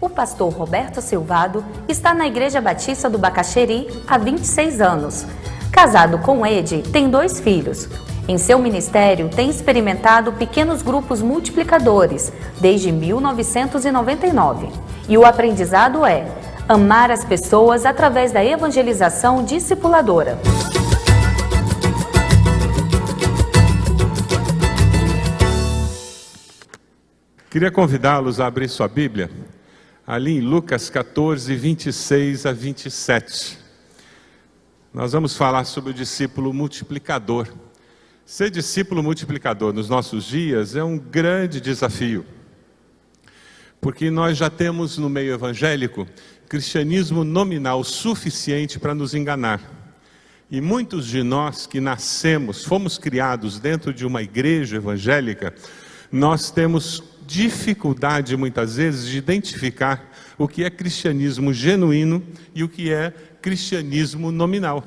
O pastor Roberto Silvado está na Igreja Batista do Bacaxeri há 26 anos. Casado com Ede, tem 2 filhos. Em seu ministério, tem experimentado pequenos grupos multiplicadores desde 1999. E o aprendizado é amar as pessoas através da evangelização discipuladora. Queria convidá-los a abrir sua Bíblia, ali em Lucas 14, 26 a 27. Nós vamos falar sobre o discípulo multiplicador. Ser discípulo multiplicador nos nossos dias é um grande desafio, porque nós já temos no meio evangélico cristianismo nominal suficiente para nos enganar. E muitos de nós que nascemos, fomos criados dentro de uma igreja evangélica, nós temos dificuldade muitas vezes de identificar o que é cristianismo genuíno e o que é cristianismo nominal.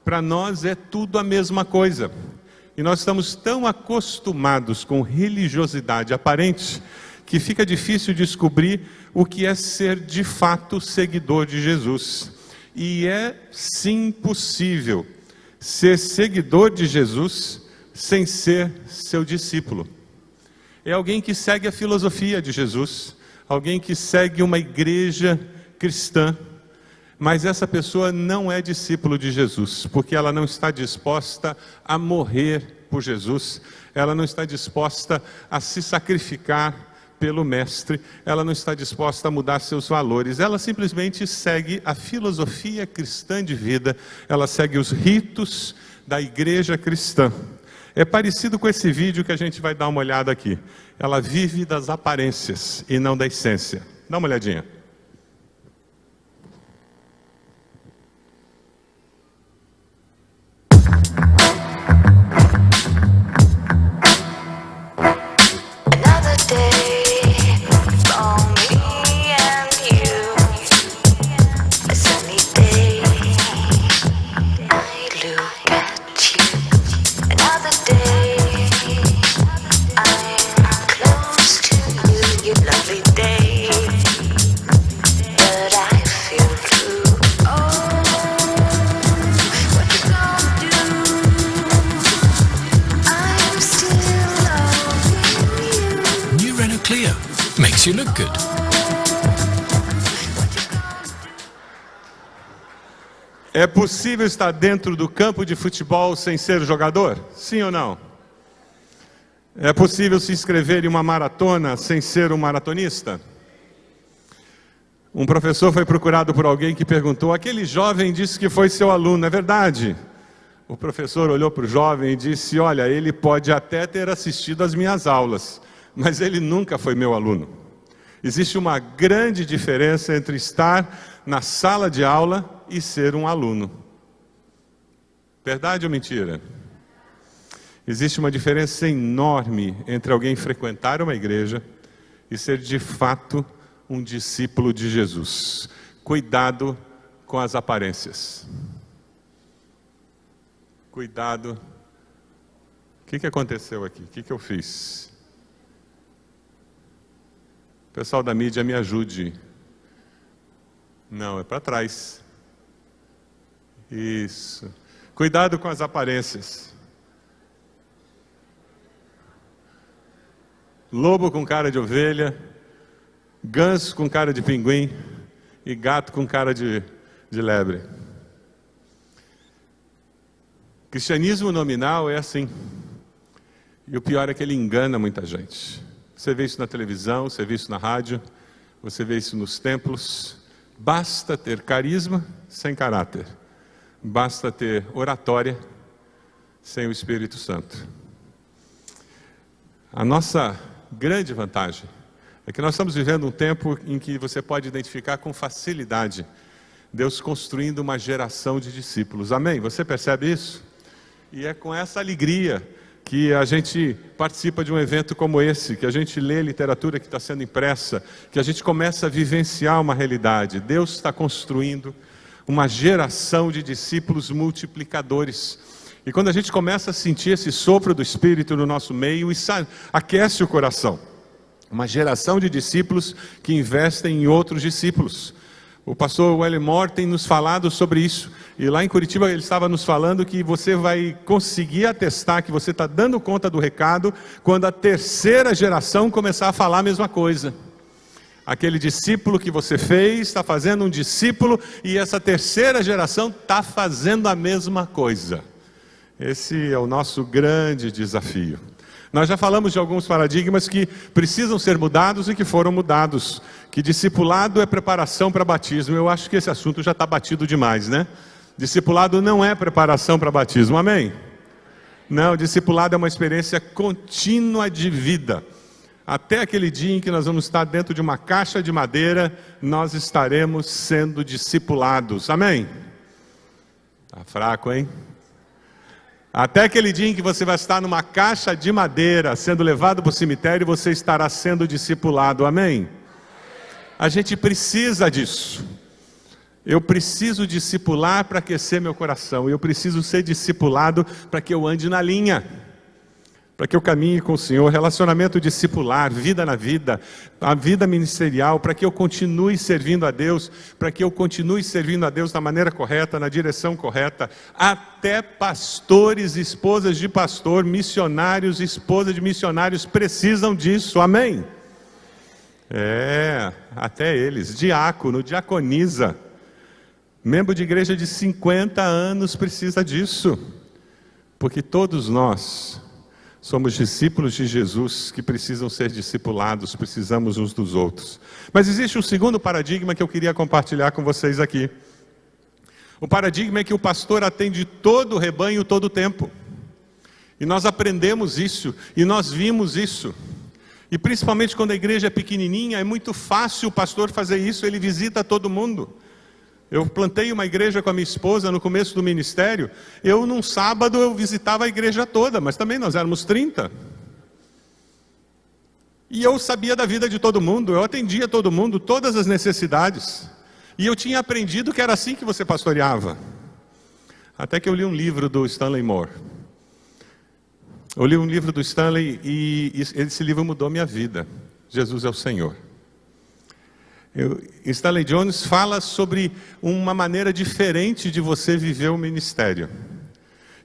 Para nós é tudo a mesma coisa. E nós estamos tão acostumados com religiosidade aparente que fica difícil descobrir o que é ser de fato seguidor de Jesus. E é sim possível ser seguidor de Jesus sem ser seu discípulo. É alguém que segue a filosofia de Jesus, alguém que segue uma igreja cristã, mas essa pessoa não é discípulo de Jesus, porque ela não está disposta a morrer por Jesus, ela não está disposta a se sacrificar pelo Mestre, ela não está disposta a mudar seus valores, ela simplesmente segue a filosofia cristã de vida, ela segue os ritos da igreja cristã. É parecido com esse vídeo que a gente vai dar uma olhada aqui. Ela vive das aparências e não da essência. Dá uma olhadinha. Makes you look good. É possível estar dentro do campo de futebol sem ser jogador? Sim ou não? É possível se inscrever em uma maratona sem ser um maratonista? Um professor foi procurado por alguém que perguntou: aquele jovem disse que foi seu aluno, é verdade? O professor olhou para o jovem e disse: olha, ele pode até ter assistido às minhas aulas, mas ele nunca foi meu aluno. Existe uma grande diferença entre estar na sala de aula e ser um aluno. Verdade ou mentira? Existe uma diferença enorme entre alguém frequentar uma igreja e ser de fato um discípulo de Jesus. Cuidado com as aparências. Cuidado. O que aconteceu aqui? O que eu fiz? Pessoal da mídia, me ajude. Não, é para trás. Isso. Cuidado com as aparências. Lobo com cara de ovelha, ganso com cara de pinguim e gato com cara de lebre. Cristianismo nominal é assim. E o pior é que ele engana muita gente. Você vê isso na televisão, você vê isso na rádio, você vê isso nos templos. Basta ter carisma sem caráter. Basta ter oratória sem o Espírito Santo. A nossa grande vantagem é que nós estamos vivendo um tempo em que você pode identificar com facilidade Deus construindo uma geração de discípulos. Amém? Você percebe isso? E é com essa alegria que a gente participa de um evento como esse, que a gente lê literatura que está sendo impressa, que a gente começa a vivenciar uma realidade. Deus está construindo uma geração de discípulos multiplicadores. E quando a gente começa a sentir esse sopro do Espírito no nosso meio, isso aquece o coração. Uma geração de discípulos que investem em outros discípulos. O pastor Wally Moore tem nos falado sobre isso. E lá em Curitiba ele estava nos falando que você vai conseguir atestar que você está dando conta do recado quando a terceira geração começar a falar a mesma coisa. Aquele discípulo que você fez está fazendo um discípulo e essa terceira geração está fazendo a mesma coisa. Esse é o nosso grande desafio. Nós já falamos de alguns paradigmas que precisam ser mudados e que foram mudados. Que discipulado é preparação para batismo. Eu acho que esse assunto já está batido demais, né? Discipulado não é preparação para batismo, amém? Não, discipulado é uma experiência contínua de vida. Até aquele dia em que nós vamos estar dentro de uma caixa de madeira, nós estaremos sendo discipulados, amém? Está fraco, hein? Até aquele dia em que você vai estar numa caixa de madeira, sendo levado para o cemitério, você estará sendo discipulado, amém? A gente precisa disso. Eu preciso discipular para aquecer meu coração. Eu preciso ser discipulado para que eu ande na linha. Para que eu caminhe com o Senhor, relacionamento discipular, vida na vida, a vida ministerial, para que eu continue servindo a Deus, para que eu continue servindo a Deus da maneira correta, na direção correta. Até pastores, esposas de pastor, missionários, esposas de missionários precisam disso, amém? Até eles, diácono, diaconisa, membro de igreja de 50 anos precisa disso, porque todos nós somos discípulos de Jesus que precisam ser discipulados, precisamos uns dos outros. Mas existe um segundo paradigma que eu queria compartilhar com vocês aqui. O paradigma é que o pastor atende todo o rebanho todo o tempo. E nós aprendemos isso, e nós vimos isso. E principalmente quando a igreja é pequenininha, é muito fácil o pastor fazer isso, ele visita todo mundo. Eu plantei uma igreja com a minha esposa no começo do ministério. Num sábado, eu visitava a igreja toda, mas também nós éramos 30. E eu sabia da vida de todo mundo, eu atendia todo mundo, todas as necessidades. E eu tinha aprendido que era assim que você pastoreava. Até que eu li um livro do Stanley Moore. Eu li um livro do Stanley e esse livro mudou minha vida. Jesus é o Senhor. Stanley Jones fala sobre uma maneira diferente de você viver o ministério.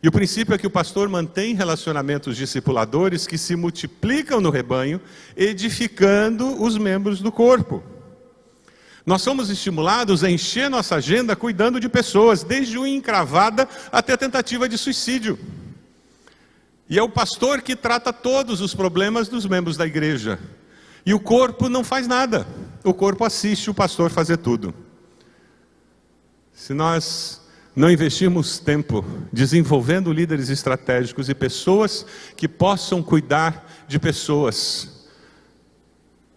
E o princípio é que o pastor mantém relacionamentos discipuladores que se multiplicam no rebanho, edificando os membros do corpo. Nós somos estimulados a encher nossa agenda cuidando de pessoas, desde uma encravada até a tentativa de suicídio. E é o pastor que trata todos os problemas dos membros da igreja. E o corpo não faz nada. O corpo assiste o pastor fazer tudo. Se nós não investirmos tempo desenvolvendo líderes estratégicos e pessoas que possam cuidar de pessoas,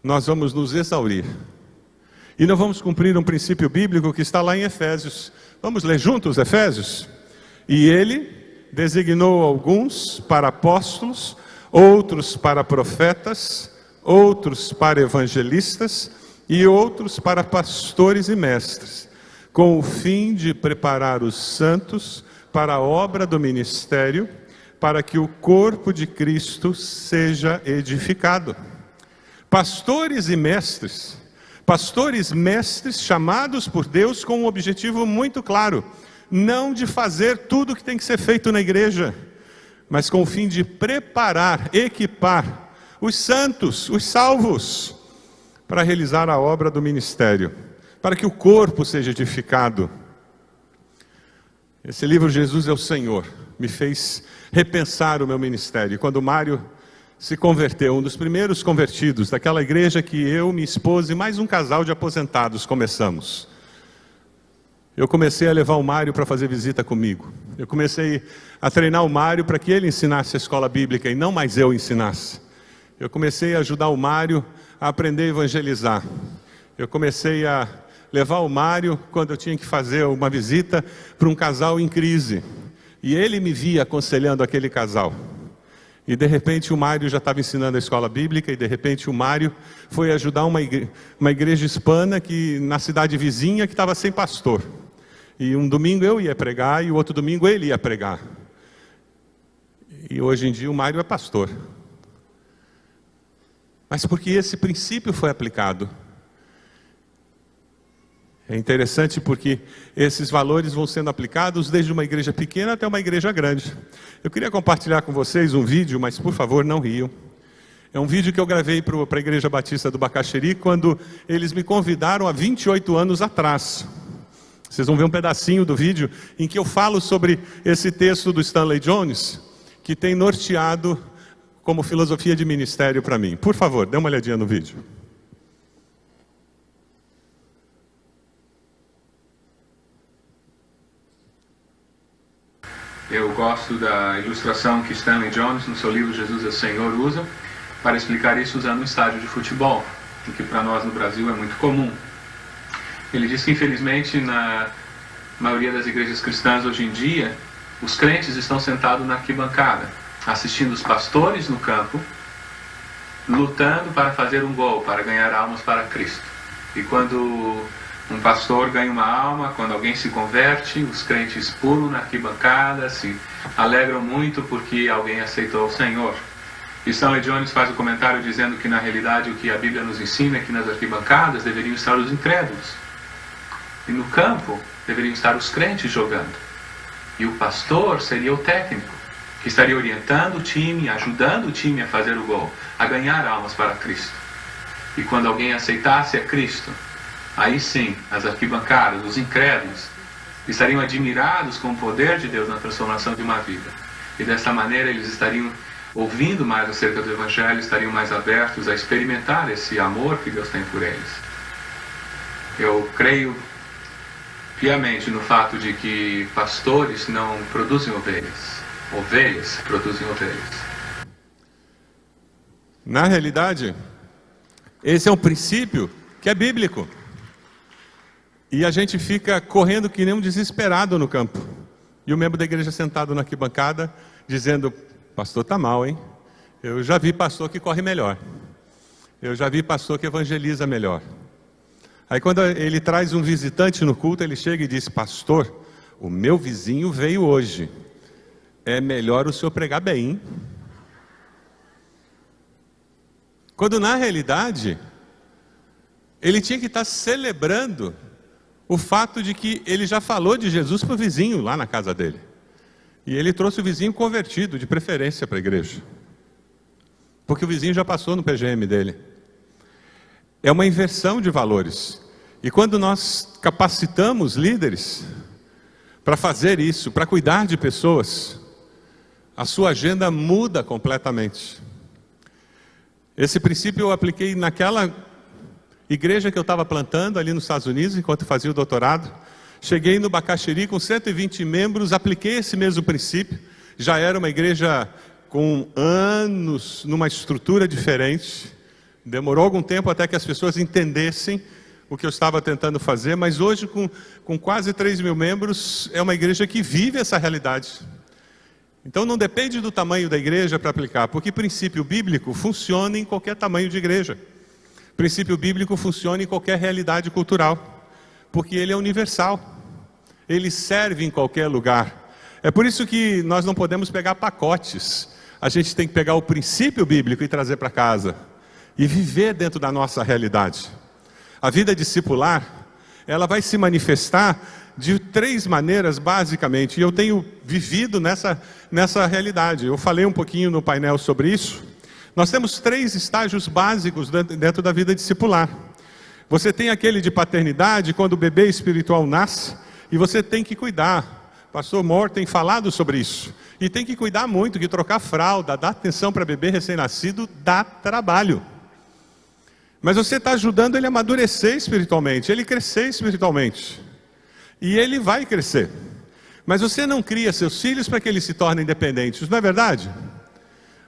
nós vamos nos exaurir. E não vamos cumprir um princípio bíblico que está lá em Efésios. Vamos ler juntos Efésios? E ele designou alguns para apóstolos, outros para profetas, outros para evangelistas e outros para pastores e mestres, com o fim de preparar os santos para a obra do ministério, para que o corpo de Cristo seja edificado. Pastores mestres chamados por Deus com um objetivo muito claro, não de fazer tudo o que tem que ser feito na igreja, mas com o fim de preparar, equipar os santos, os salvos, para realizar a obra do ministério, para que o corpo seja edificado. Esse livro, Jesus é o Senhor, me fez repensar o meu ministério. E quando o Mário se converteu, um dos primeiros convertidos daquela igreja que eu, minha esposa e mais um casal de aposentados começamos, eu comecei a levar o Mário para fazer visita comigo. Eu comecei a treinar o Mário para que ele ensinasse a escola bíblica e não mais eu ensinasse. Eu comecei a ajudar o Mário a aprender a evangelizar. Eu comecei a levar o Mário quando eu tinha que fazer uma visita para um casal em crise. E ele me via aconselhando aquele casal. E de repente o Mário já estava ensinando a escola bíblica, e de repente o Mário foi ajudar uma igreja hispana na cidade vizinha que estava sem pastor. E um domingo eu ia pregar e o outro domingo ele ia pregar. E hoje em dia o Mário é pastor. mas porque esse princípio foi aplicado. É interessante porque esses valores vão sendo aplicados desde uma igreja pequena até uma igreja grande. Eu queria compartilhar com vocês um vídeo, mas por favor não riam. É um vídeo que eu gravei para a Igreja Batista do Bacaxeri quando eles me convidaram há 28 anos atrás. Vocês vão ver um pedacinho do vídeo em que eu falo sobre esse texto do Stanley Jones, que tem norteado como filosofia de ministério para mim. Por favor, dê uma olhadinha no vídeo. Eu gosto da ilustração que Stanley Jones, no seu livro Jesus é o Senhor, usa para explicar isso usando um estádio de futebol, o que para nós no Brasil é muito comum. Ele diz que, infelizmente, na maioria das igrejas cristãs hoje em dia, os crentes estão sentados na arquibancada, assistindo os pastores no campo, lutando para fazer um gol, para ganhar almas para Cristo. E quando um pastor ganha uma alma, quando alguém se converte, os crentes pulam na arquibancada, se alegram muito porque alguém aceitou o Senhor. E Stanley Jones faz o comentário dizendo que na realidade o que a Bíblia nos ensina é que nas arquibancadas deveriam estar os incrédulos. E no campo deveriam estar os crentes jogando. E o pastor seria o técnico, que estaria orientando o time, ajudando o time a fazer o gol, a ganhar almas para Cristo. E quando alguém aceitasse a Cristo, aí sim, as arquibancadas, os incrédulos, estariam admirados com o poder de Deus na transformação de uma vida. E dessa maneira eles estariam ouvindo mais acerca do Evangelho, estariam mais abertos a experimentar esse amor que Deus tem por eles. Eu creio piamente no fato de que pastores não produzem ovelhas. Ovelhas produzem ovelhas. Na realidade, esse é um princípio que é bíblico. E a gente fica correndo que nem um desesperado no campo. E o membro da igreja sentado na arquibancada, dizendo: pastor está mal, hein? Eu já vi pastor que corre melhor. Eu já vi pastor que evangeliza melhor. Aí quando ele traz um visitante no culto, ele chega e diz: pastor, o meu vizinho veio hoje. É melhor o senhor pregar bem, hein? Quando na realidade, ele tinha que estar celebrando o fato de que ele já falou de Jesus para o vizinho lá na casa dele. E ele trouxe o vizinho convertido, de preferência para a igreja. Porque o vizinho já passou no PGM dele. É uma inversão de valores. E quando nós capacitamos líderes para fazer isso, para cuidar de pessoas, a sua agenda muda completamente. Esse princípio eu apliquei naquela igreja que eu estava plantando ali nos Estados Unidos, enquanto fazia o doutorado. Cheguei no Bacaxeri com 120 membros, apliquei esse mesmo princípio. Já era uma igreja com anos, numa estrutura diferente. Demorou algum tempo até que as pessoas entendessem o que eu estava tentando fazer, mas hoje com quase 3 mil membros, é uma igreja que vive essa realidade. Então não depende do tamanho da igreja para aplicar, porque princípio bíblico funciona em qualquer tamanho de igreja. Princípio bíblico funciona em qualquer realidade cultural, porque ele é universal. Ele serve em qualquer lugar. É por isso que nós não podemos pegar pacotes. A gente tem que pegar o princípio bíblico e trazer para casa. E viver dentro da nossa realidade. A vida discipular, ela vai se manifestar de 3 maneiras, basicamente. E eu tenho vivido nessa realidade. Eu falei um pouquinho no painel sobre isso. Nós temos 3 estágios básicos dentro da vida discipular. Você tem aquele de paternidade, quando o bebê espiritual nasce, e você tem que cuidar. Pastor Moore tem falado sobre isso. E tem que cuidar muito, que trocar fralda, dar atenção para bebê recém-nascido, dá trabalho. Mas você está ajudando ele a amadurecer espiritualmente, ele crescer espiritualmente. E ele vai crescer. Mas você não cria seus filhos para que eles se tornem independentes, não é verdade?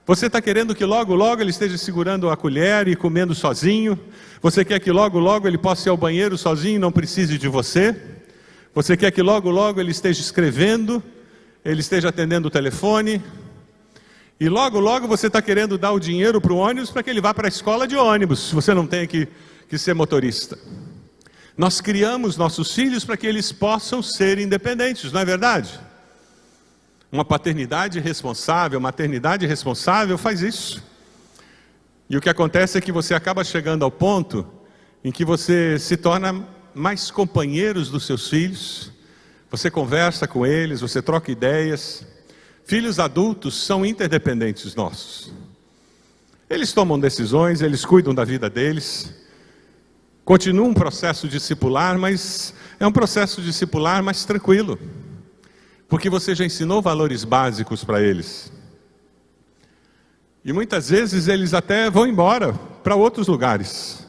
Você está querendo que logo, logo ele esteja segurando a colher e comendo sozinho. Você quer que logo, logo ele possa ir ao banheiro sozinho e não precise de você. Você quer que logo, logo ele esteja escrevendo, ele esteja atendendo o telefone. E logo, logo você está querendo dar o dinheiro para o ônibus para que ele vá para a escola de ônibus, se você não tem que ser motorista. Nós criamos nossos filhos para que eles possam ser independentes, não é verdade? Uma paternidade responsável, maternidade responsável faz isso. E o que acontece é que você acaba chegando ao ponto em que você se torna mais companheiros dos seus filhos, você conversa com eles, você troca ideias. Filhos adultos são interdependentes nossos. Eles tomam decisões, eles cuidam da vida deles. Continua um processo discipular, mas é um processo discipular mais tranquilo, porque você já ensinou valores básicos para eles. E muitas vezes eles até vão embora para outros lugares.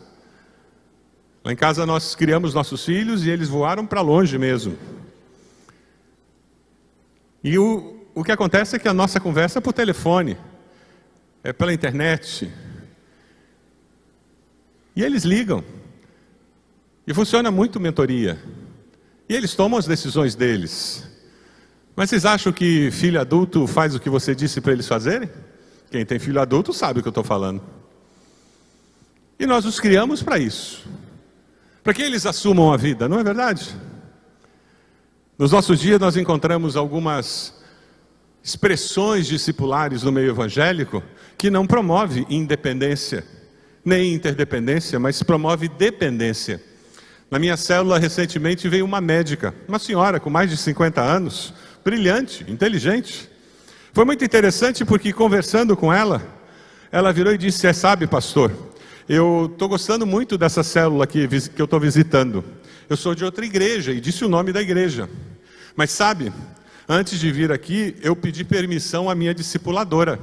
Lá em casa nós criamos nossos filhos e eles voaram para longe mesmo. E o que acontece é que a nossa conversa é por telefone, é pela internet. E eles ligam. E funciona muito mentoria. E eles tomam as decisões deles. Mas vocês acham que filho adulto faz o que você disse para eles fazerem? Quem tem filho adulto sabe o que eu estou falando. E nós os criamos para isso. Para que eles assumam a vida, não é verdade? Nos nossos dias nós encontramos algumas expressões discipulares no meio evangélico que não promove independência, nem interdependência, mas promove dependência. Na minha célula recentemente veio uma médica, uma senhora com mais de 50 anos, brilhante, inteligente. Foi muito interessante porque conversando com ela, ela virou e disse: sabe, pastor, eu estou gostando muito dessa célula que eu estou visitando. Eu sou de outra igreja, e disse o nome da igreja. Mas sabe, antes de vir aqui, eu pedi permissão à minha discipuladora.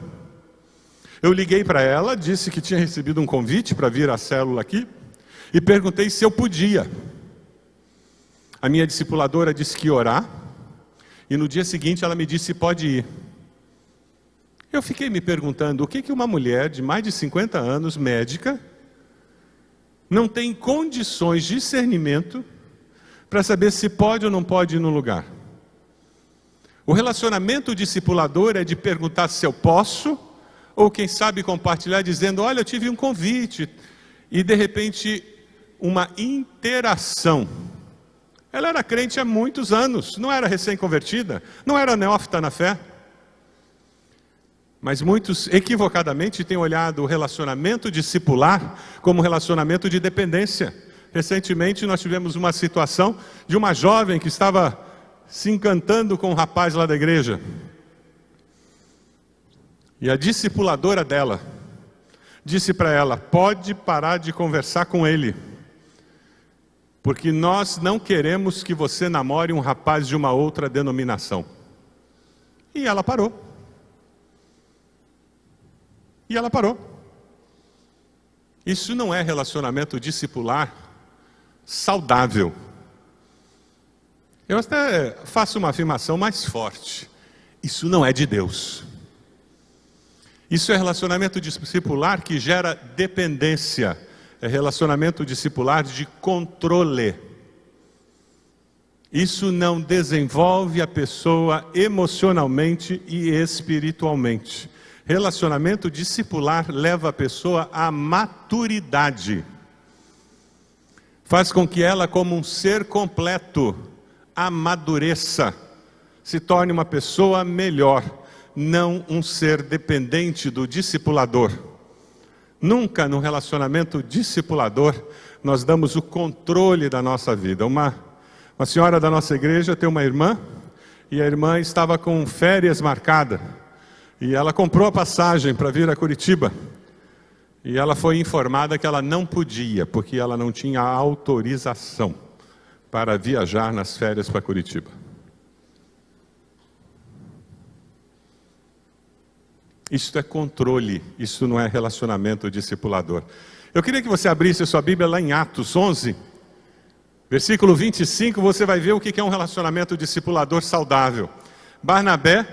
Eu liguei para ela, disse que tinha recebido um convite para vir à célula aqui, e perguntei se eu podia. A minha discipuladora disse que ia orar, e no dia seguinte ela me disse: pode ir. Eu fiquei me perguntando, o que uma mulher de mais de 50 anos, médica, não tem condições de discernimento para saber se pode ou não pode ir no lugar. O relacionamento discipulador é de perguntar se eu posso, ou quem sabe compartilhar dizendo: olha, eu tive um convite, e de repente uma interação. Ela era crente há muitos anos, não era recém-convertida, não era neófita na fé. Mas muitos equivocadamente têm olhado o relacionamento discipular como relacionamento de dependência. Recentemente nós tivemos uma situação de uma jovem que estava se encantando com um rapaz lá da igreja. E a discipuladora dela disse para ela: pode parar de conversar com ele, porque nós não queremos que você namore um rapaz de uma outra denominação. E ela parou. E ela parou. Isso não é relacionamento discipular saudável. Eu até faço uma afirmação mais forte: isso não é de Deus. Isso é relacionamento discipular que gera dependência. É relacionamento discipular de controle. Isso não desenvolve a pessoa emocionalmente e espiritualmente. Relacionamento discipular leva a pessoa à maturidade. Faz com que ela, como um ser completo, amadureça, se torne uma pessoa melhor, não um ser dependente do discipulador. Nunca no relacionamento discipulador nós damos o controle da nossa vida. Uma senhora da nossa igreja tem uma irmã, e a irmã estava com férias marcadas. E ela comprou a passagem para vir a Curitiba. E ela foi informada que ela não podia, porque ela não tinha autorização para viajar nas férias para Curitiba. Isto é controle, isso não é relacionamento discipulador. Eu queria que você abrisse a sua Bíblia lá em Atos 11, versículo 25, você vai ver o que é um relacionamento discipulador saudável. Barnabé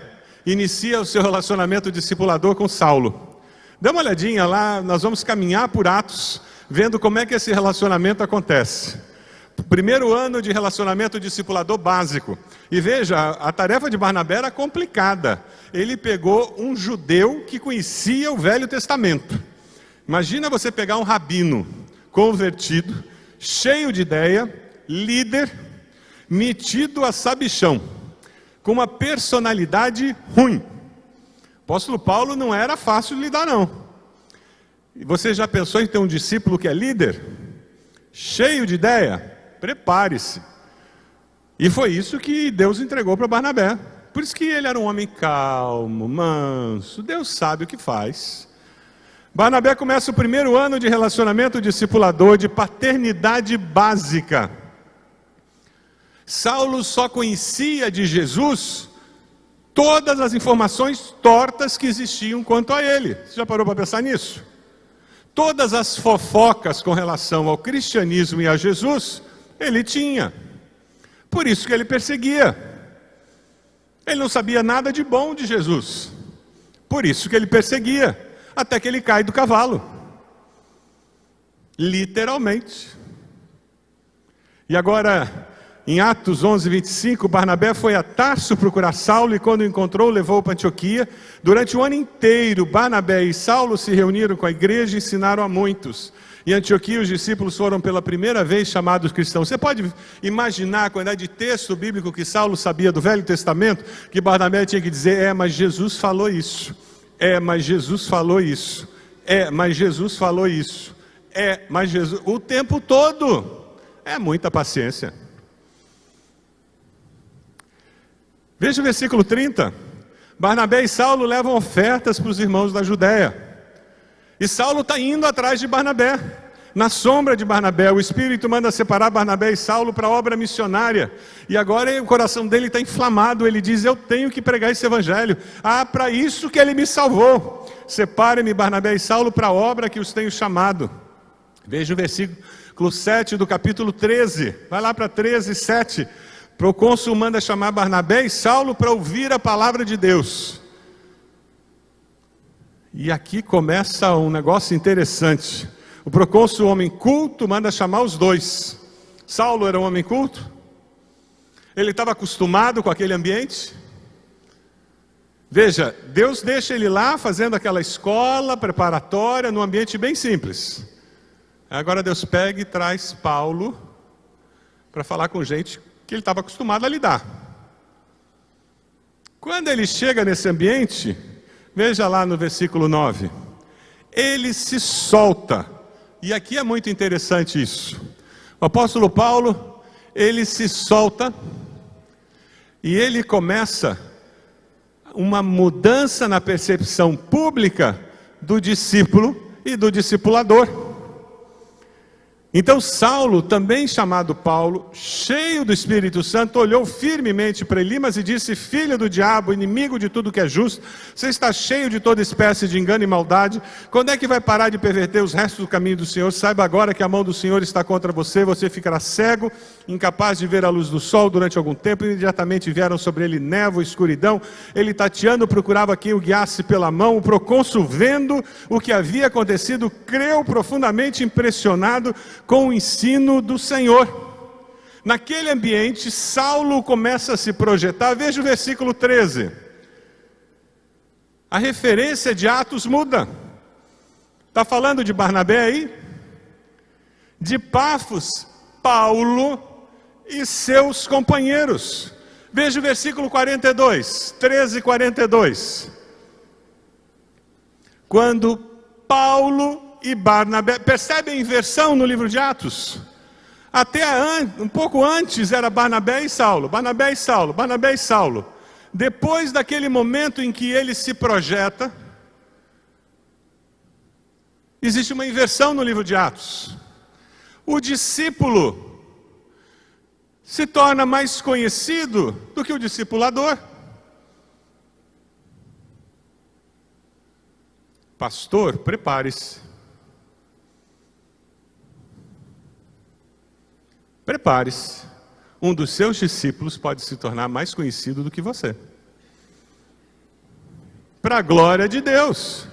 inicia o seu relacionamento discipulador com Saulo. Dá uma olhadinha lá, nós vamos caminhar por Atos, vendo como é que esse relacionamento acontece. Primeiro ano de relacionamento discipulador básico. E veja, a tarefa de Barnabé era complicada. Ele pegou um judeu que conhecia o Velho Testamento. Imagina você pegar um rabino convertido, cheio de ideia, líder, metido a sabichão, com uma personalidade ruim. O apóstolo Paulo não era fácil de lidar, não. E você já pensou em ter um discípulo que é líder? Cheio de ideia? Prepare-se. E foi isso que Deus entregou para Barnabé. Por isso que ele era um homem calmo, manso. Deus sabe o que faz. Barnabé começa o primeiro ano de relacionamento discipulador, de paternidade básica. Saulo só conhecia de Jesus todas as informações tortas que existiam quanto a ele. Você já parou para pensar nisso? Todas as fofocas com relação ao cristianismo e a Jesus, ele tinha. Por isso que ele perseguia. Ele não sabia nada de bom de Jesus. Por isso que ele perseguia. Até que ele cai do cavalo. Literalmente. E agora, em Atos 11, 25, Barnabé foi a Tarso procurar Saulo e quando o encontrou, levou-o para Antioquia. Durante o ano inteiro, Barnabé e Saulo se reuniram com a igreja e ensinaram a muitos. Em Antioquia, os discípulos foram pela primeira vez chamados cristãos. Você pode imaginar a quantidade de texto bíblico que Saulo sabia do Velho Testamento, que Barnabé tinha que dizer, mas Jesus falou isso. Mas Jesus falou isso. Mas Jesus falou isso. Mas Jesus... O tempo todo. É muita paciência. Veja o versículo 30. Barnabé e Saulo levam ofertas para os irmãos da Judéia. E Saulo está indo atrás de Barnabé. Na sombra de Barnabé, o Espírito manda separar Barnabé e Saulo para a obra missionária. E agora o coração dele está inflamado. Ele diz, eu tenho que pregar esse evangelho. Para isso que ele me salvou. Separe-me Barnabé e Saulo para a obra que os tenho chamado. Veja o versículo 7 do capítulo 13. Vai lá para 13, 7. O procônsul manda chamar Barnabé e Saulo para ouvir a palavra de Deus. E aqui começa um negócio interessante. O procônsul, homem culto, manda chamar os dois. Saulo era um homem culto? Ele estava acostumado com aquele ambiente? Veja, Deus deixa ele lá fazendo aquela escola preparatória num ambiente bem simples. Agora Deus pega e traz Paulo para falar com gente que ele estava acostumado a lidar. Quando ele chega nesse ambiente, veja lá no versículo 9, ele se solta. E aqui é muito interessante isso. O apóstolo Paulo, ele se solta e ele começa uma mudança na percepção pública do discípulo e do discipulador. Então Saulo, também chamado Paulo, cheio do Espírito Santo, olhou firmemente para Elimas e disse, filho do diabo, inimigo de tudo que é justo, você está cheio de toda espécie de engano e maldade, quando é que vai parar de perverter os restos do caminho do Senhor? Saiba agora que a mão do Senhor está contra você, você ficará cego, incapaz de ver a luz do sol durante algum tempo. Imediatamente vieram sobre ele névoa e escuridão, ele tateando procurava quem o guiasse pela mão. O procônsul, vendo o que havia acontecido, creu profundamente impressionado com o ensino do Senhor. Naquele ambiente, Saulo começa a se projetar. Veja o versículo 13. A referência de Atos muda. Está falando de Barnabé aí? De Pafos, Paulo e seus companheiros. Veja o versículo 42, 13 e 42. Quando Paulo e Barnabé, percebe a inversão no livro de Atos? Um pouco antes era Barnabé e Saulo, Barnabé e Saulo, Barnabé e Saulo. Depois daquele momento em que ele se projeta, existe uma inversão no livro de Atos. O discípulo se torna mais conhecido do que o discipulador. Pastor, prepare-se. Prepare-se, um dos seus discípulos pode se tornar mais conhecido do que você. Para a glória de Deus.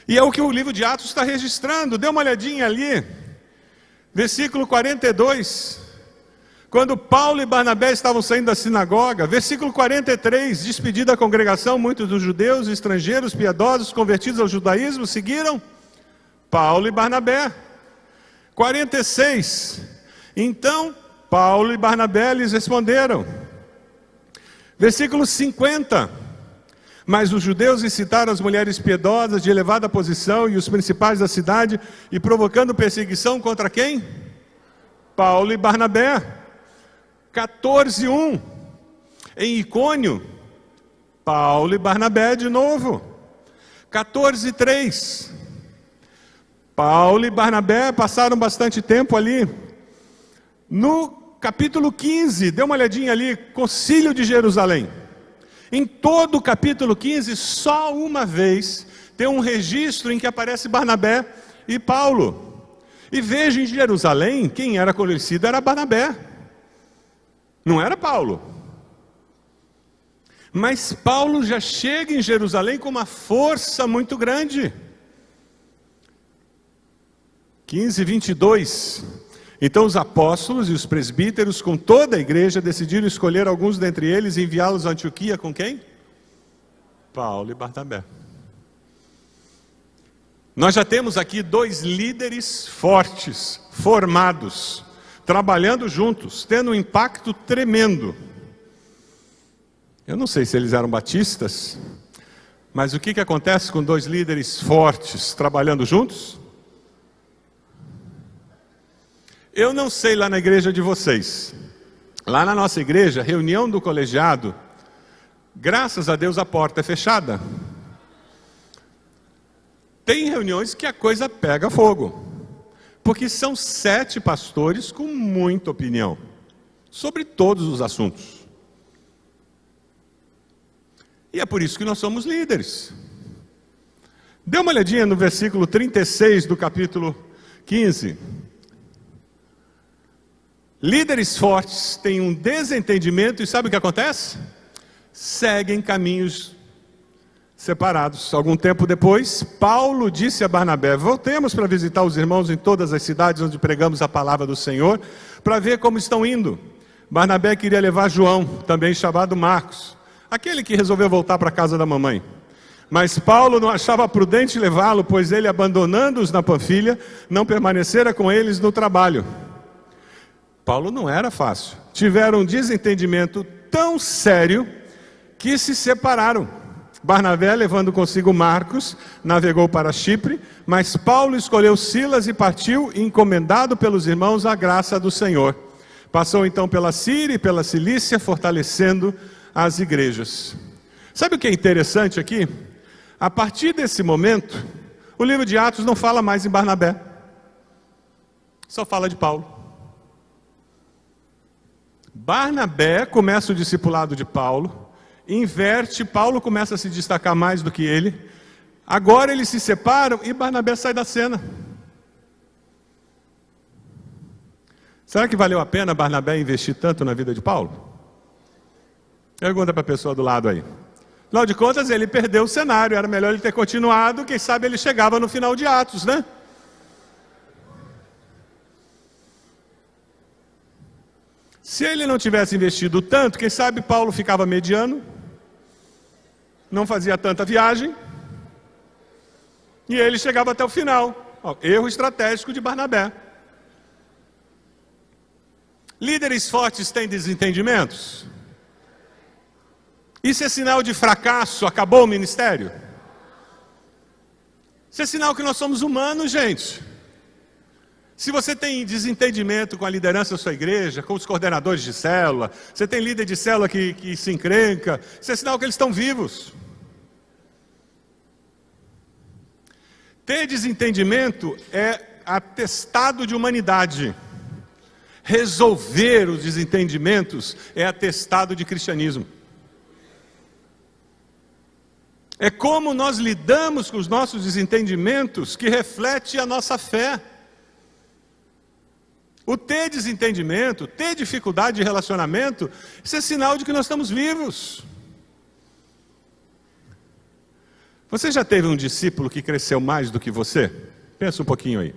E é o que o livro de Atos está registrando. Dê uma olhadinha ali. Versículo 42. Quando Paulo e Barnabé estavam saindo da sinagoga. Versículo 43. Despedida da congregação, muitos dos judeus, estrangeiros, piedosos, convertidos ao judaísmo, seguiram Paulo e Barnabé. 46. Então, Paulo e Barnabé lhes responderam. Versículo 50. Mas os judeus incitaram as mulheres piedosas de elevada posição e os principais da cidade, e provocando perseguição contra quem? Paulo e Barnabé. 14:1. Em Icônio, Paulo e Barnabé de novo. 14:3. Paulo e Barnabé passaram bastante tempo ali. No capítulo 15, dê uma olhadinha ali, Concílio de Jerusalém. Em todo o capítulo 15, só uma vez tem um registro em que aparece Barnabé e Paulo. E veja, em Jerusalém, quem era conhecido era Barnabé, não era Paulo. Mas Paulo já chega em Jerusalém com uma força muito grande. 15:22. Então os apóstolos e os presbíteros, com toda a igreja, decidiram escolher alguns dentre eles e enviá-los a Antioquia com quem? Paulo e Barnabé. Nós já temos aqui 2 líderes fortes, formados, trabalhando juntos, tendo um impacto tremendo. Eu não sei se eles eram batistas, mas o que acontece com 2 líderes fortes trabalhando juntos? Eu não sei lá na igreja de vocês. Lá na nossa igreja, reunião do colegiado, graças a Deus a porta é fechada. Tem reuniões que a coisa pega fogo, porque são 7 pastores com muita opinião sobre todos os assuntos. E é por isso que nós somos líderes. Dê uma olhadinha no versículo 36 do capítulo 15. Líderes fortes têm um desentendimento e sabe o que acontece? Seguem caminhos separados. Algum tempo depois, Paulo disse a Barnabé: voltemos para visitar os irmãos em todas as cidades onde pregamos a palavra do Senhor, para ver como estão indo. Barnabé queria levar João, também chamado Marcos, aquele que resolveu voltar para a casa da mamãe. Mas Paulo não achava prudente levá-lo, pois ele, abandonando-os na Panfilha, não permanecera com eles no trabalho. Paulo não era fácil. Tiveram um desentendimento tão sério que se separaram. Barnabé, levando consigo Marcos, navegou para Chipre, mas Paulo escolheu Silas e partiu, encomendado pelos irmãos à graça do Senhor. Passou então pela Síria e pela Cilícia, fortalecendo as igrejas. Sabe o que é interessante aqui? A partir desse momento, o livro de Atos não fala mais em Barnabé, só fala de Paulo. Barnabé começa o discipulado de Paulo, inverte, Paulo começa a se destacar mais do que ele. Agora eles se separam e Barnabé sai da cena. Será que valeu a pena Barnabé investir tanto na vida de Paulo? Pergunta para a pessoa do lado aí. Afinal de contas, ele perdeu o cenário, era melhor ele ter continuado, quem sabe ele chegava no final de Atos, né? Se ele não tivesse investido tanto, quem sabe Paulo ficava mediano, não fazia tanta viagem, e ele chegava até o final. Erro estratégico de Barnabé. Líderes fortes têm desentendimentos? Isso é sinal de fracasso, acabou o ministério? Isso é sinal que nós somos humanos, gente. Se você tem desentendimento com a liderança da sua igreja, com os coordenadores de célula, você tem líder de célula que se encrenca, isso é sinal que eles estão vivos. Ter desentendimento é atestado de humanidade. Resolver os desentendimentos é atestado de cristianismo. É como nós lidamos com os nossos desentendimentos que reflete a nossa fé. O ter desentendimento, ter dificuldade de relacionamento, isso é sinal de que nós estamos vivos. Você já teve um discípulo que cresceu mais do que você? Pensa um pouquinho aí.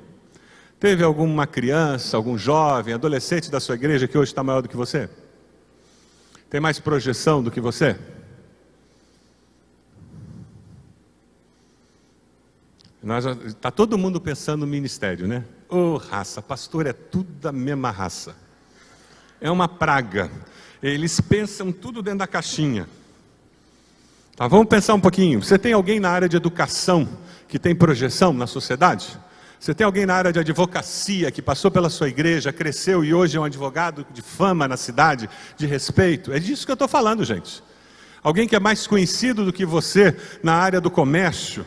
Teve alguma criança, algum jovem, adolescente da sua igreja que hoje está maior do que você? Tem mais projeção do que você? Está todo mundo pensando no ministério, né? Raça, pastor é tudo da mesma raça. É uma praga. Eles pensam tudo dentro da caixinha. Tá, vamos pensar um pouquinho. Você tem alguém na área de educação que tem projeção na sociedade? Você tem alguém na área de advocacia que passou pela sua igreja, cresceu e hoje é um advogado de fama na cidade, de respeito? É disso que eu estou falando, gente. Alguém que é mais conhecido do que você na área do comércio?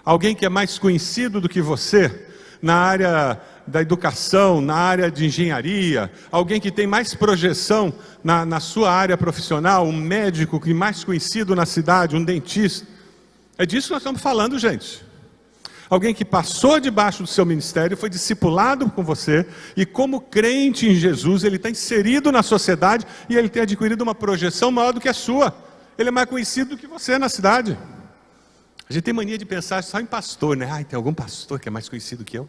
Alguém que é mais conhecido do que você na área da educação, na área de engenharia? Alguém que tem mais projeção na sua área profissional? Um médico que é mais conhecido na cidade, um dentista? É disso que nós estamos falando, gente. Alguém que passou debaixo do seu ministério, foi discipulado com você, e como crente em Jesus, ele está inserido na sociedade, e ele tem adquirido uma projeção maior do que a sua. Ele é mais conhecido do que você na cidade. A gente tem mania de pensar só em pastor, né? Tem algum pastor que é mais conhecido que eu?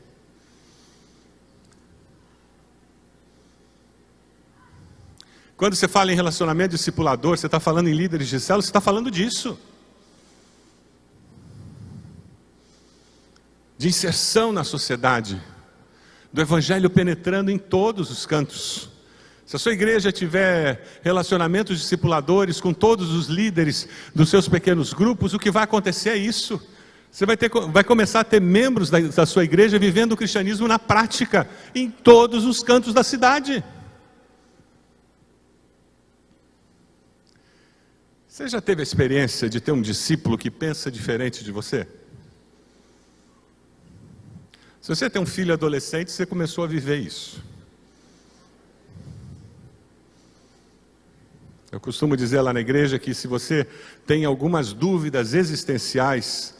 Quando você fala em relacionamento discipulador, você está falando em líderes de célula, você está falando disso. De inserção na sociedade, do evangelho penetrando em todos os cantos. Se a sua igreja tiver relacionamentos discipuladores com todos os líderes dos seus pequenos grupos, o que vai acontecer é isso. Você vai começar a ter membros da sua igreja vivendo o cristianismo na prática, em todos os cantos da cidade. Você já teve a experiência de ter um discípulo que pensa diferente de você? Se você tem um filho adolescente, você começou a viver isso. Eu costumo dizer lá na igreja que se você tem algumas dúvidas existenciais,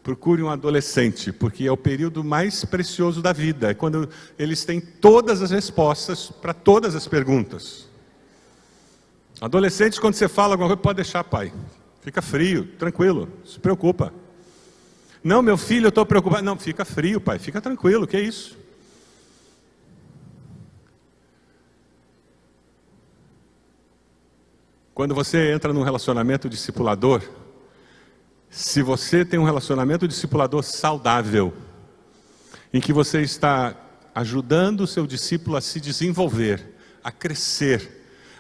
procure um adolescente, porque é o período mais precioso da vida. É quando eles têm todas as respostas para todas as perguntas. Adolescentes, quando você fala alguma coisa, pode deixar, pai. Fica frio, tranquilo, não se preocupa. Não, meu filho, eu estou preocupado. Não, fica frio, pai, fica tranquilo, que é isso? Quando você entra num relacionamento discipulador, se você tem um relacionamento discipulador saudável, em que você está ajudando o seu discípulo a se desenvolver, a crescer,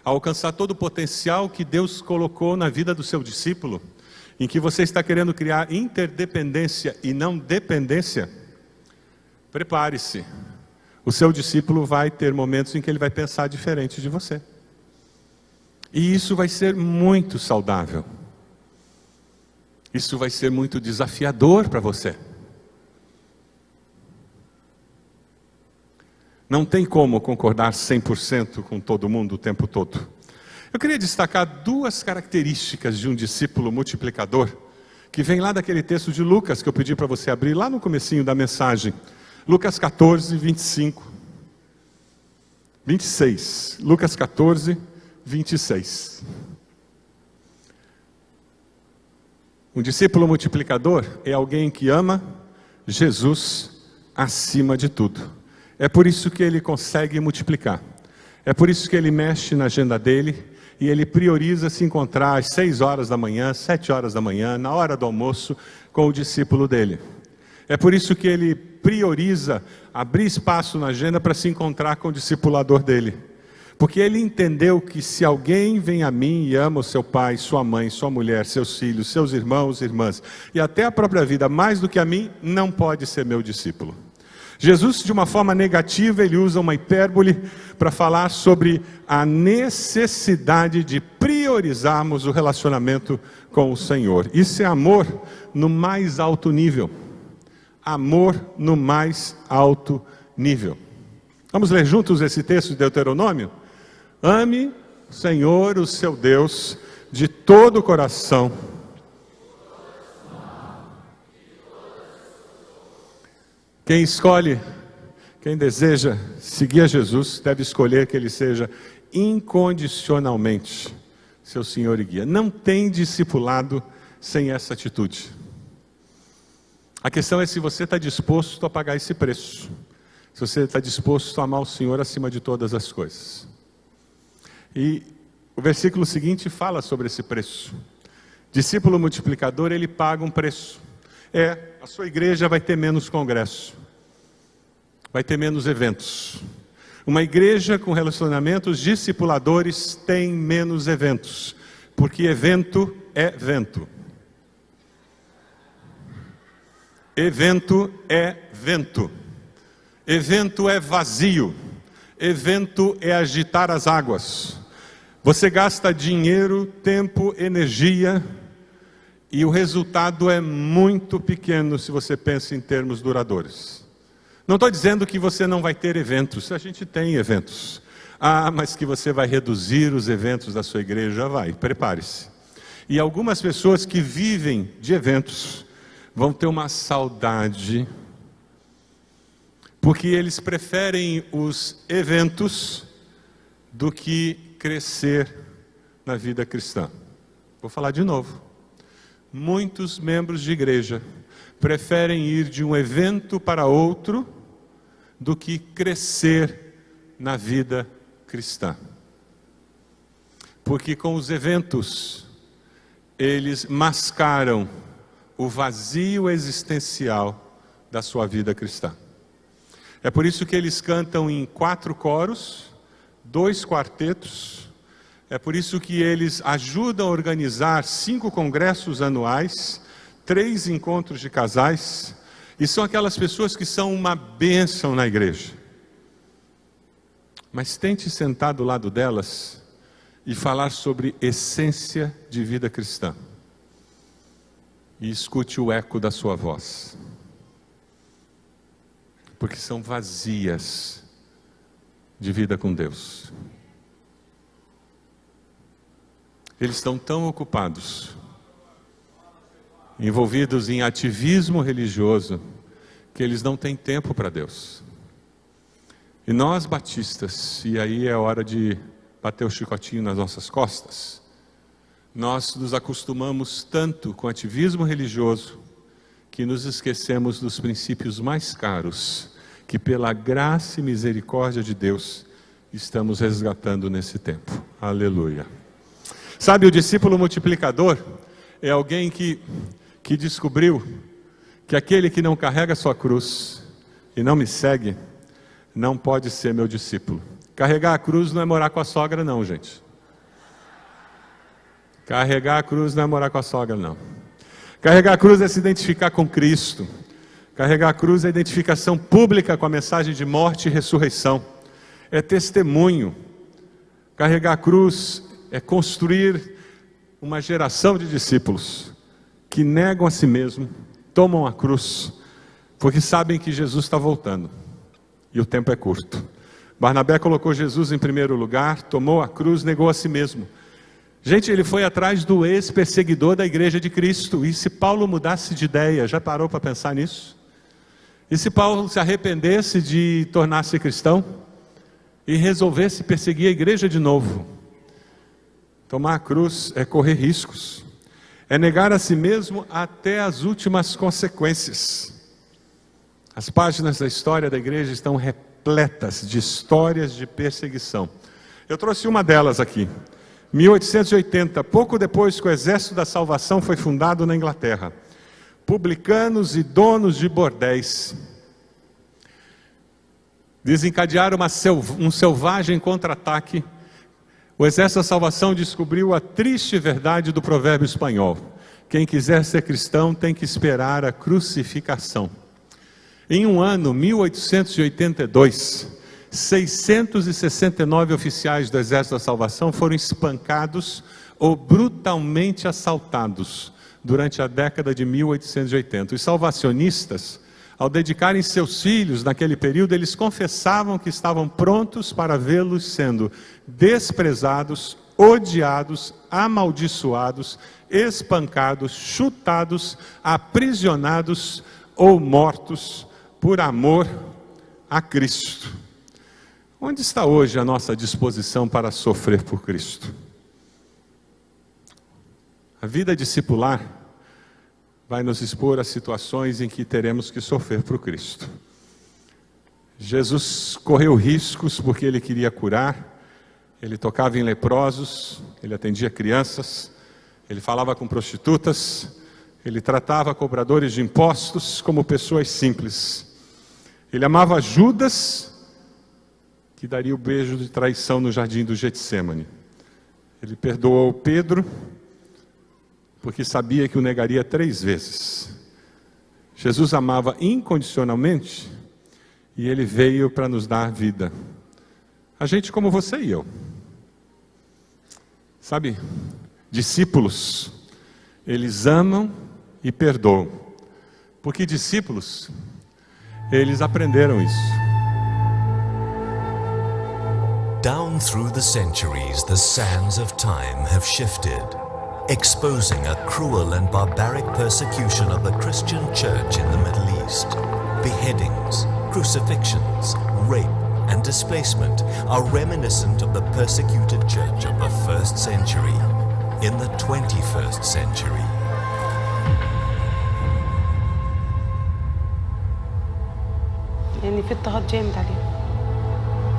a alcançar todo o potencial que Deus colocou na vida do seu discípulo, em que você está querendo criar interdependência e não dependência, prepare-se. O seu discípulo vai ter momentos em que ele vai pensar diferente de você. E isso vai ser muito saudável. Isso vai ser muito desafiador para você. Não tem como concordar 100% com todo mundo o tempo todo. Eu queria destacar duas características de um discípulo multiplicador, que vem lá daquele texto de Lucas, que eu pedi para você abrir lá no comecinho da mensagem. Lucas 14, 25. 26. Lucas 14, 26. Um discípulo multiplicador é alguém que ama Jesus acima de tudo. É por isso que ele consegue multiplicar. É por isso que ele mexe na agenda dele e ele prioriza se encontrar às 6 horas da manhã, 7 horas da manhã, na hora do almoço, com o discípulo dele. É por isso que ele prioriza abrir espaço na agenda para se encontrar com o discipulador dele. Porque ele entendeu que se alguém vem a mim e ama o seu pai, sua mãe, sua mulher, seus filhos, seus irmãos, irmãs, e até a própria vida mais do que a mim, não pode ser meu discípulo. Jesus, de uma forma negativa, ele usa uma hipérbole para falar sobre a necessidade de priorizarmos o relacionamento com o Senhor. Isso é amor no mais alto nível. Amor no mais alto nível. Vamos ler juntos esse texto de Deuteronômio? Ame o Senhor, o seu Deus, de todo o coração. Quem deseja seguir a Jesus, deve escolher que ele seja incondicionalmente seu Senhor e guia. Não tem discipulado sem essa atitude. A questão é se você está disposto a pagar esse preço. Se você está disposto a amar o Senhor acima de todas as coisas. E o versículo seguinte fala sobre esse preço. Discípulo multiplicador, ele paga um preço. A sua igreja vai ter menos congresso. Vai ter menos eventos. Uma igreja com relacionamentos discipuladores tem menos eventos. Porque evento é vento. Evento é vento. Evento é vazio. Evento é agitar as águas. Você gasta dinheiro, tempo, energia, e o resultado é muito pequeno se você pensa em termos duradouros. Não estou dizendo que você não vai ter eventos, a gente tem eventos. Mas que você vai reduzir os eventos da sua igreja, vai, prepare-se. E algumas pessoas que vivem de eventos vão ter uma saudade, porque eles preferem os eventos do que crescer na vida cristã. Vou falar de novo. Muitos membros de igreja preferem ir de um evento para outro do que crescer na vida cristã. Porque com os eventos, eles mascaram o vazio existencial da sua vida cristã. É por isso que eles cantam em 4 coros, 2 quartetos. É por isso que eles ajudam a organizar 5 congressos anuais, 3 encontros de casais. E são aquelas pessoas que são uma bênção na igreja. Mas tente sentar do lado delas e falar sobre essência de vida cristã. E escute o eco da sua voz. Porque são vazias de vida com Deus. Eles estão tão ocupados, envolvidos em ativismo religioso, que eles não têm tempo para Deus. E nós batistas, e aí é hora de bater o chicotinho nas nossas costas, nós nos acostumamos tanto com ativismo religioso, que nos esquecemos dos princípios mais caros, que pela graça e misericórdia de Deus, estamos resgatando nesse tempo. Aleluia. Sabe, o discípulo multiplicador é alguém que descobriu que aquele que não carrega sua cruz e não me segue, não pode ser meu discípulo. Carregar a cruz não é morar com a sogra não, gente. Carregar a cruz não é morar com a sogra não. Carregar a cruz é se identificar com Cristo. Carregar a cruz é identificação pública com a mensagem de morte e ressurreição. É testemunho. Carregar a cruz é construir uma geração de discípulos que negam a si mesmo, tomam a cruz, porque sabem que Jesus está voltando e o tempo é curto. Barnabé colocou Jesus em primeiro lugar, tomou a cruz, negou a si mesmo. Gente, ele foi atrás do ex-perseguidor da igreja de Cristo. E se Paulo mudasse de ideia, já parou para pensar nisso? E se Paulo se arrependesse de tornar-se cristão e resolvesse perseguir a igreja de novo? Tomar a cruz é correr riscos, é negar a si mesmo até as últimas consequências. As páginas da história da igreja estão repletas de histórias de perseguição. Eu trouxe uma delas aqui. 1880, pouco depois que o Exército da Salvação foi fundado na Inglaterra, publicanos e donos de bordéis desencadearam um selvagem contra-ataque. O Exército da Salvação descobriu a triste verdade do provérbio espanhol: quem quiser ser cristão tem que esperar a crucificação. Em um ano, 1882, 669 oficiais do Exército da Salvação foram espancados ou brutalmente assaltados durante a década de 1880. Os salvacionistas, ao dedicarem seus filhos naquele período, eles confessavam que estavam prontos para vê-los sendo desprezados, odiados, amaldiçoados, espancados, chutados, aprisionados ou mortos por amor a Cristo. Onde está hoje a nossa disposição para sofrer por Cristo? A vida discipular vai nos expor a situações em que teremos que sofrer por Cristo. Jesus correu riscos porque Ele queria curar. Ele tocava em leprosos, Ele atendia crianças, Ele falava com prostitutas, Ele tratava cobradores de impostos como pessoas simples. Ele amava Judas, que daria o beijo de traição no jardim do Getsemane. Ele perdoou Pedro, porque sabia que o negaria 3 vezes. Jesus amava incondicionalmente, e Ele veio para nos dar vida. A gente como você e eu. Sabe, discípulos, eles amam e perdoam. Porque discípulos, eles aprenderam isso. Down through the centuries, the sands of time have shifted, exposing a cruel and barbaric persecution of the Christian church in the Middle East. Beheadings, crucifixions, rape, and displacement are reminiscent of the persecuted church of the 1st century in the 21st century. يعني في اضطهاد جامد عليهم،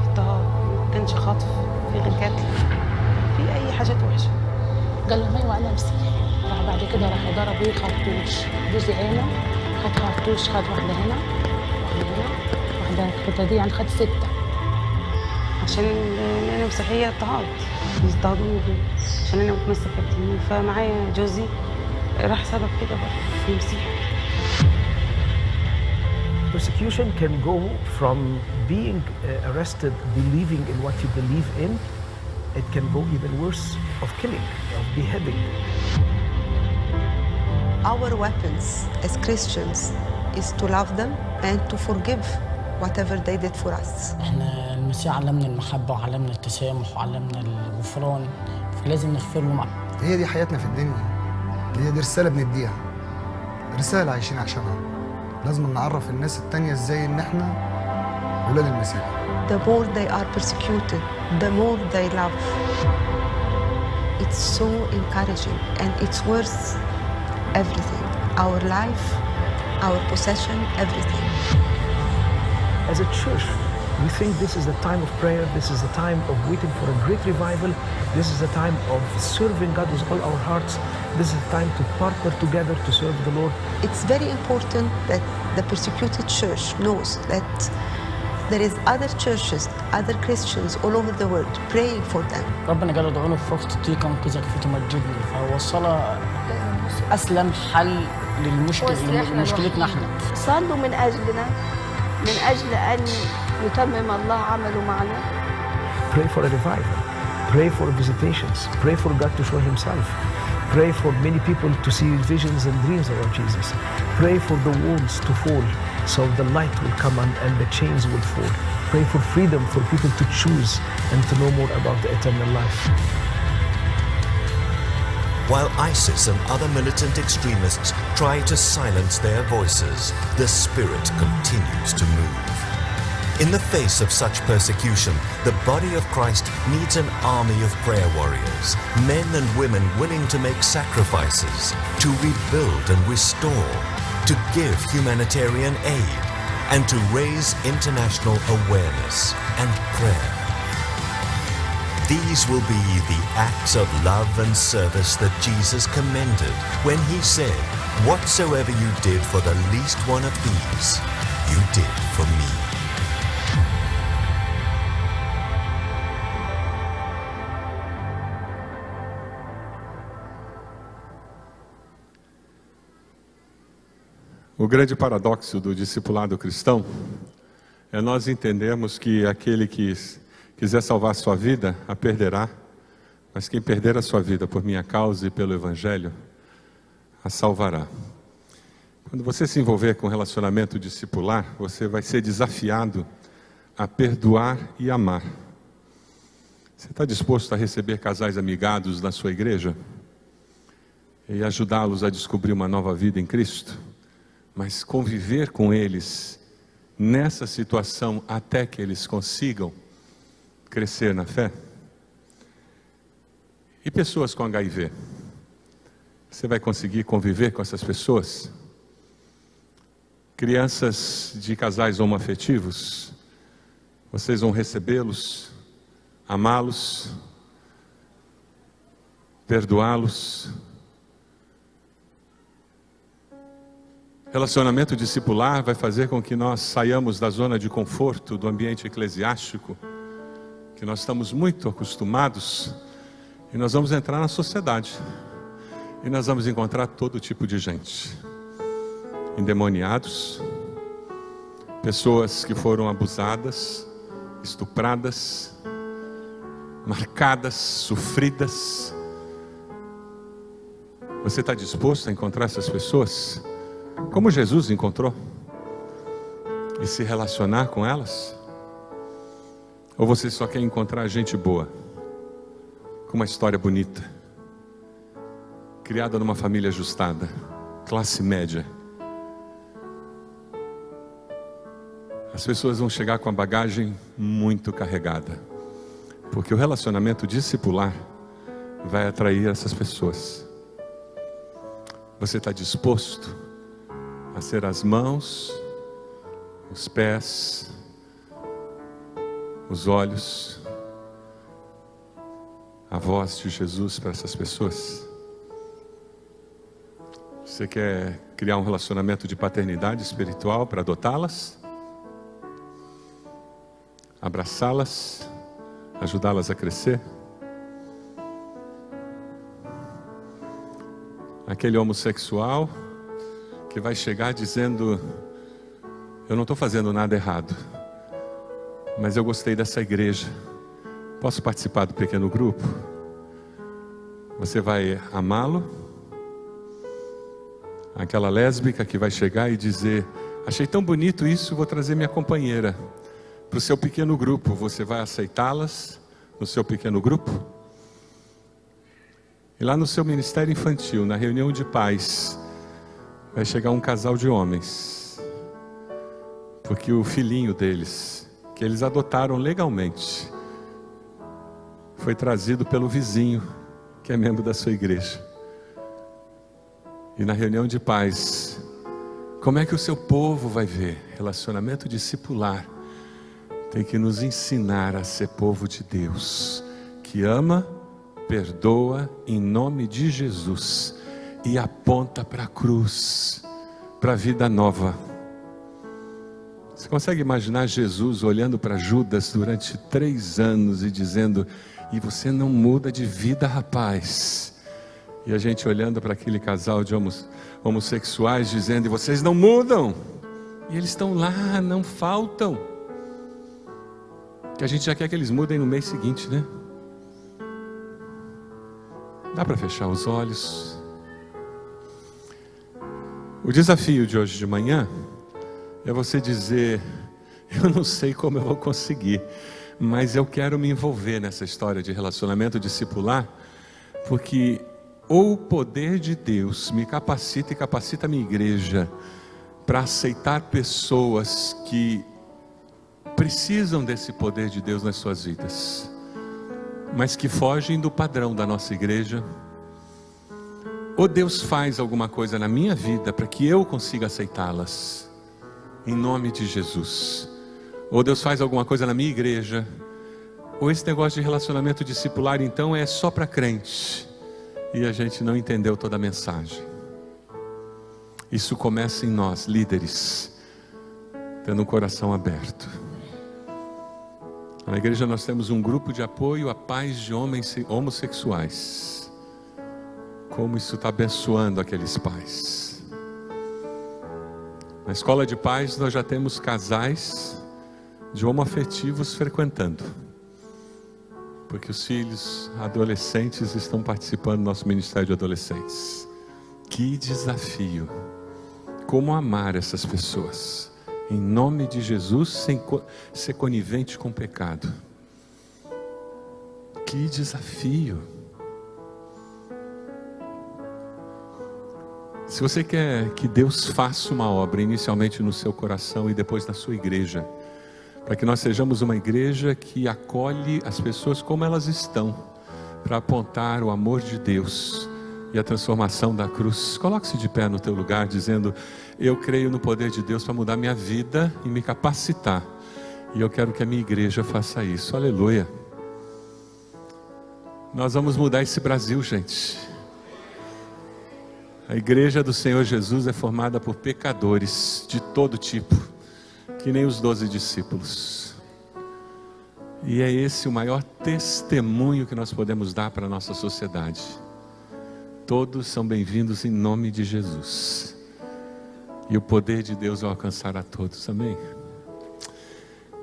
في اضطهاد، ما كانش خطف، في غير قتل، في اي حاجات وحشه. قال لهم ايوه انا مسيحي. راح بعد كده راح ضربوا خرطوش، جوزي عينه خد خرطوش، خد واحده هنا واحده هنا واحده الحته دي، يعني خد 6. عشان انا مسيحيه اضطهاد، بيضطهدوني عشان انا متمسكه بديني، فمعايا جوزي راح سبب كده برضه في مسيحي. Persecution can go from being arrested, believing in what you believe in. It can go even worse, of killing, of beheading. Our weapons as Christians is to love them and to forgive whatever they did for us. احنا المسيح علمنا المحبه وعلمنا التسامح وعلمنا الغفران، فلازم نغفر له. هي دي حياتنا في الدنيا، هي دي رساله بنديها، رساله عايشين عشانها. لازم نعرف الناس التانية ازاي ان احنا ولاد المسيح. The more they are persecuted, the more they love. It's so encouraging and it's worth everything. Our life, our possession, everything. As a church, we think this is a time of prayer, this is a time of waiting for a great revival, this is a time of serving God with all our hearts, this is a time to partner together to serve the Lord. It's very important that the persecuted church knows that there is other churches, other Christians all over the world praying for them. ربنا قال ادعوني في وقت الضيق انقذك فتمجدني، فهو الصلاه اسلم حل لمشكلتنا احنا. صلوا من اجلنا، من اجل ان يتمم الله عمله معنا. Pray for a revival, pray for visitations, pray for God to show himself, pray for many people to see visions and dreams about Jesus, pray for the walls to fall so the light will come and the chains will fall, pray for freedom for people to choose and to know more about the eternal life. While ISIS and other militant extremists try to silence their voices, the Spirit continues to move. In the face of such persecution, the body of Christ needs an army of prayer warriors, men and women willing to make sacrifices, to rebuild and restore, to give humanitarian aid, and to raise international awareness and prayer. These will be the acts of love and service that Jesus commended when he said, "Whatsoever you did for the least one of these, you did for me." O grande paradoxo do discipulado cristão é nós entendermos que aquele que quiser salvar a sua vida, a perderá, mas quem perder a sua vida por minha causa e pelo Evangelho, a salvará. Quando você se envolver com relacionamento discipular, você vai ser desafiado a perdoar e amar. Você está disposto a receber casais amigados na sua igreja e ajudá-los a descobrir uma nova vida em Cristo? Mas conviver com eles nessa situação até que eles consigam crescer na fé? E pessoas com HIV? Você vai conseguir conviver com essas pessoas? Crianças de casais homoafetivos? Vocês vão recebê-los, amá-los, perdoá-los? Relacionamento discipular vai fazer com que nós saiamos da zona de conforto do ambiente eclesiástico, que nós estamos muito acostumados, e E nós vamos entrar na sociedade. E nós vamos encontrar todo tipo de gente. Endemoniados, pessoas que foram abusadas, estupradas, marcadas, sofridas. Você está disposto a encontrar essas pessoas como Jesus encontrou? E se relacionar com elas? Ou você só quer encontrar gente boa, com uma história bonita, criada numa família ajustada, classe média? As pessoas vão chegar com a bagagem muito carregada, porque o relacionamento discipular vai atrair essas pessoas. Você está disposto a ser as mãos, os pés, os olhos, a voz de Jesus para essas pessoas? Você quer criar um relacionamento de paternidade espiritual para adotá-las? Abraçá-las? Ajudá-las a crescer? Aquele homossexual que vai chegar dizendo: eu não estou fazendo nada errado, mas eu gostei dessa igreja, posso participar do pequeno grupo? Você vai amá-lo? Aquela lésbica que vai chegar e dizer: achei tão bonito isso, vou trazer minha companheira para o seu pequeno grupo. Você vai aceitá-las no seu pequeno grupo? E lá no seu ministério infantil, na reunião de pais, vai chegar um casal de homens, porque o filhinho deles, que eles adotaram legalmente, foi trazido pelo vizinho, que é membro da sua igreja. E na reunião de pais, como é que o seu povo vai ver? Relacionamento discipular tem que nos ensinar a ser povo de Deus, que ama, perdoa em nome de Jesus e aponta para a cruz, para a vida nova. Você consegue imaginar Jesus olhando para Judas durante 3 anos e dizendo: e você não muda de vida, rapaz? E a gente olhando para aquele casal de homossexuais dizendo: e vocês não mudam? E eles estão lá, não faltam. Que a gente já quer que eles mudem no mês seguinte, né? Dá para fechar os olhos? O desafio de hoje de manhã é você dizer: eu não sei como eu vou conseguir, mas eu quero me envolver nessa história de relacionamento discipular, porque ou o poder de Deus me capacita e capacita a minha igreja para aceitar pessoas que precisam desse poder de Deus nas suas vidas, mas que fogem do padrão da nossa igreja. Ou Deus faz alguma coisa na minha vida para que eu consiga aceitá-las, em nome de Jesus. Ou Deus faz alguma coisa na minha igreja. Ou esse negócio de relacionamento discipular então é só para crente, e a gente não entendeu toda a mensagem. Isso começa em nós, líderes, tendo um coração aberto. Na igreja nós temos um grupo de apoio a pais de homens homossexuais. Como isso está abençoando aqueles pais. Na escola de pais nós já temos casais de homoafetivos frequentando, porque os filhos adolescentes estão participando do nosso ministério de adolescentes. Que desafio! Como amar essas pessoas em nome de Jesus, sem ser conivente com o pecado. Que desafio! Se você quer que Deus faça uma obra inicialmente no seu coração e depois na sua igreja, para que nós sejamos uma igreja que acolhe as pessoas como elas estão, para apontar o amor de Deus e a transformação da cruz, coloque-se de pé no teu lugar dizendo: eu creio no poder de Deus para mudar minha vida e me capacitar, e eu quero que a minha igreja faça isso. Aleluia. Nós vamos mudar esse Brasil, gente. A igreja do Senhor Jesus é formada por pecadores de todo tipo, que nem os 12 discípulos. E é esse o maior testemunho que nós podemos dar para a nossa sociedade. Todos são bem-vindos em nome de Jesus. E o poder de Deus vai alcançar a todos, amém?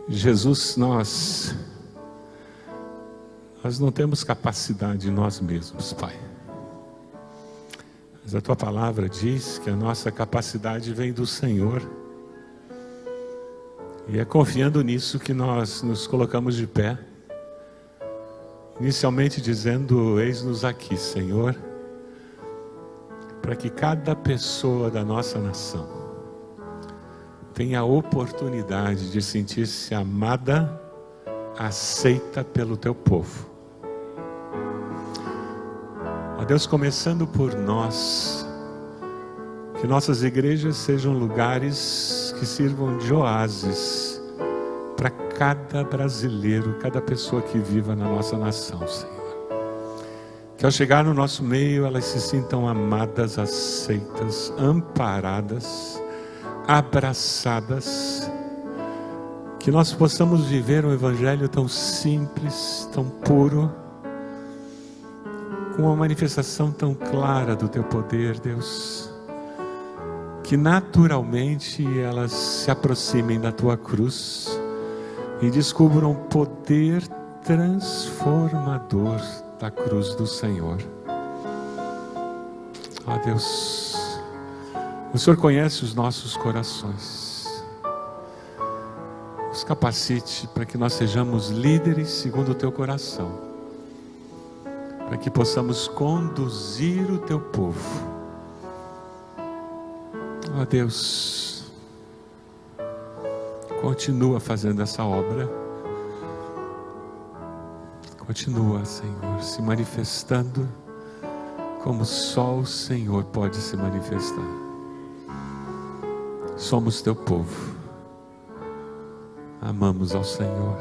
Jesus, nós não temos capacidade em nós mesmos, Pai. Mas a Tua palavra diz que a nossa capacidade vem do Senhor. E é confiando nisso que nós nos colocamos de pé, inicialmente dizendo: eis-nos aqui, Senhor, para que cada pessoa da nossa nação tenha a oportunidade de sentir-se amada, aceita pelo Teu povo. Ó Deus, começando por nós, que nossas igrejas sejam lugares que sirvam de oásis para cada brasileiro, cada pessoa que viva na nossa nação, Senhor. Que ao chegar no nosso meio, elas se sintam amadas, aceitas, amparadas, abraçadas. Que nós possamos viver um evangelho tão simples, tão puro, com uma manifestação tão clara do Teu poder, Deus. Que naturalmente elas se aproximem da Tua cruz e descubram o poder transformador da cruz do Senhor. Ó Deus, o Senhor conhece os nossos corações. Nos capacite para que nós sejamos líderes segundo o Teu coração, para que possamos conduzir o Teu povo. Ó Deus, continua fazendo essa obra. Continua, Senhor, se manifestando como só o Senhor pode se manifestar. Somos Teu povo. Amamos ao Senhor.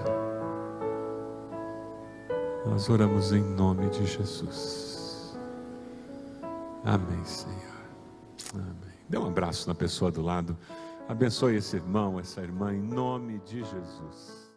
Nós oramos em nome de Jesus. Amém, Senhor. Amém. Dê um abraço na pessoa do lado. Abençoe esse irmão, essa irmã, em nome de Jesus.